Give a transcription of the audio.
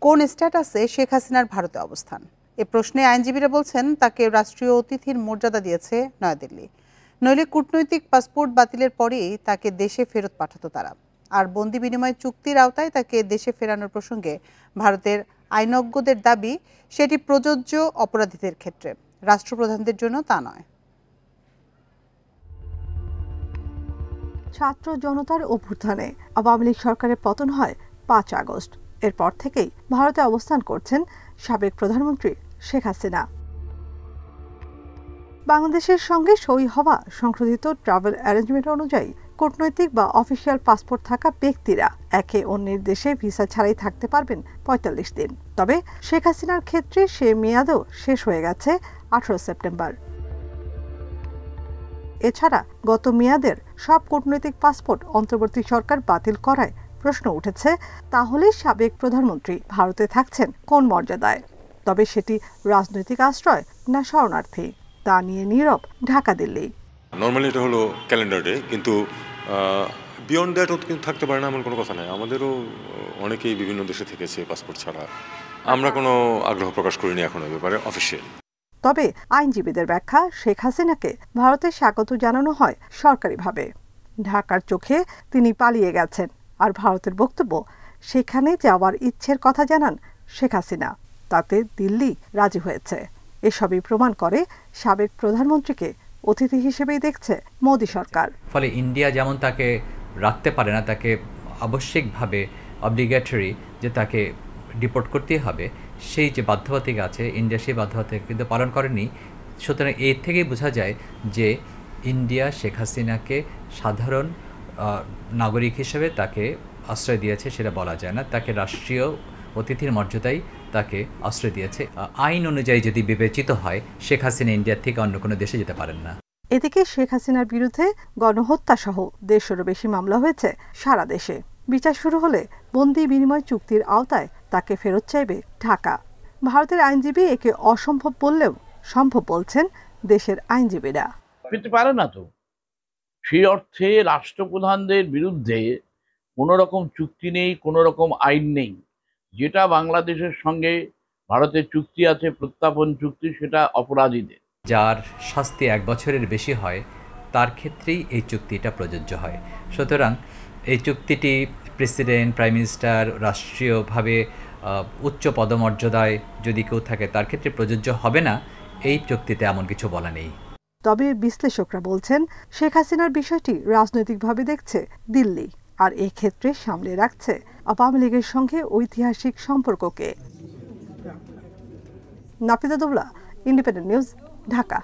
কোন স্ট্যাটাসে শেখ হাসিনার ভারতে অবস্থান? এ প্রশ্নে আইনজীবীরা বলছেন তাকে রাষ্ট্রীয় অতিথির মর্যাদা দিয়েছে নয়াদিল্লি। নইলে কূটনৈতিক পাসপোর্ট বাতিলের পরেই তাকে দেশে ফেরত পাঠাতো তারা। আর বন্দি বিনিময় চুক্তির আওতায় তাকে দেশে ফেরানোর প্রসঙ্গে ভারতের আইনজ্ঞদের দাবি সেটি প্রযোজ্য অপরাধীদের ক্ষেত্রে, রাষ্ট্রপ্রধানদের জন্য তা নয়। ছাত্র জনতার অভ্যুত্থানে আওয়ামী লীগ সরকারের পতন হয় ৫ আগস্ট। এরপর থেকেই ভারতে অবস্থান করছেন সাবেক প্রধানমন্ত্রী শেখ হাসিনা। বাংলাদেশের সঙ্গে সই হওয়া সংশোধিত ট্রাভেল অ্যারেঞ্জমেন্ট অনুযায়ী কূটনৈতিক বা অফিসিয়াল পাসপোর্ট থাকা ব্যক্তিরা একে অন্যের দেশে ভিসা ছাড়াই থাকতে পারবেন ৪৫ দিন। তবে শেখ হাসিনার ক্ষেত্রে সে মেয়াদও শেষ হয়ে গেছে ১৮ সেপ্টেম্বর। এছাড়া গত মেয়াদের সব কূটনৈতিক পাসপোর্ট অন্তর্বর্তী সরকার বাতিল করায় প্রশ্ন উঠেছে, তাহলে সাবেক প্রধানমন্ত্রী ভারতে থাকছেন কোন মর্যাদায়? তবে সেটি রাজনৈতিক আশ্রয় না শরণার্থী, তা নিয়ে নীরব ঢাকা দিল্লি। নর্মালি এটা হলো ক্যালেন্ডার ডে, কিন্তু বিয়ন্ড দ্যাটও কিন্তু থাকতে পারে না এমন কোনো কথা নাই। আমাদেরও অনেকেই বিভিন্ন দেশে থেকেছে পাসপোর্ট ছাড়া। আমরা কোনো আগ্রহ প্রকাশ করিনি এখন এই ব্যাপারে অফিসিয়াল। তবে আইনজীবীদের ব্যাখ্যা, শেখ হাসিনাকে ভারতে স্বাগত জানানো হয় সরকারিভাবে। ঢাকার চোখে তিনি পালিয়ে গেছেন, আর ভারতের বক্তব্য সেখানে যাওয়ার ইচ্ছের কথা জানান শেখ হাসিনা। তাতে দিল্লি রাজি হয়েছে। এসবই প্রমাণ করে সাবেক প্রধানমন্ত্রীকে অতিথি হিসেবেই দেখছে মোদি সরকার। ফলে ইন্ডিয়া যেমন তাকে রাখতে পারে না, তাকে আবশ্যিকভাবে অব্লিগেটরি যে তাকে ডিপোর্ট করতেই হবে, সেই যে বাধ্যবাধকতা আছে, ইন্ডিয়া সেই বাধ্যবাধকতা কিন্তু পালন করেনি। সুতরাং এর থেকেই বোঝা যায় যে ইন্ডিয়া শেখ হাসিনাকে সাধারণ নাগরিক হিসেবে তাকে আশ্রয় দিয়েছে, সেটা বলা যায় না। তাকে রাষ্ট্রীয় অতিথির মর্যাদায় তাকে আশ্রয় দিয়েছে। আইন অনুযায়ী যদি বিবেচিত হয়, শেখ হাসিনা ইন্ডিয়ার থেকে অন্য কোনো দেশে যেতে পারেন না। এদিকে শেখ হাসিনার বিরুদ্ধে গণহত্যা সহ ১৫০-এরও বেশি মামলা হয়েছে সারা দেশে। বিচার শুরু হলে বন্দি বিনিময় চুক্তির আওতায় তাকে ফেরত চাইবে ঢাকা। ভারতের আইনজীবী একে অসম্ভব বললেও সম্ভব বলছেন দেশের আইনজীবীরা। পেতে পারে না তো। সেই অর্থে রাষ্ট্রপ্রধানদের বিরুদ্ধে কোনো রকম চুক্তি নেই, কোনো রকম আইন নেই। যেটা বাংলাদেশের সঙ্গে ভারতের চুক্তি আছে, প্রত্যাপন চুক্তি, সেটা অপরাধীদের। যার শাস্তি ১ বছরের বেশি হয় তার ক্ষেত্রেই এই চুক্তিটা প্রযোজ্য হয়। সুতরাং এই চুক্তিটি প্রেসিডেন্ট, প্রাইম মিনিস্টার, রাষ্ট্রীয়ভাবে উচ্চ পদমর্যাদায় যদি কেউ থাকে তার ক্ষেত্রে প্রযোজ্য হবে না, এই চুক্তিতে এমন কিছু বলা নেই। তবে বিশ্লেষকরা বলছেন শেখ হাসিনার বিষয়টি রাজনৈতিকভাবে দেখছে দিল্লি, আর এই ক্ষেত্রে সামলে রাখছে আওয়ামী লীগের সঙ্গে ঐতিহাসিক সম্পর্ককে। নাফিদা দুবলা, ইন্ডিপেন্ডেন্ট নিউজ, ঢাকা।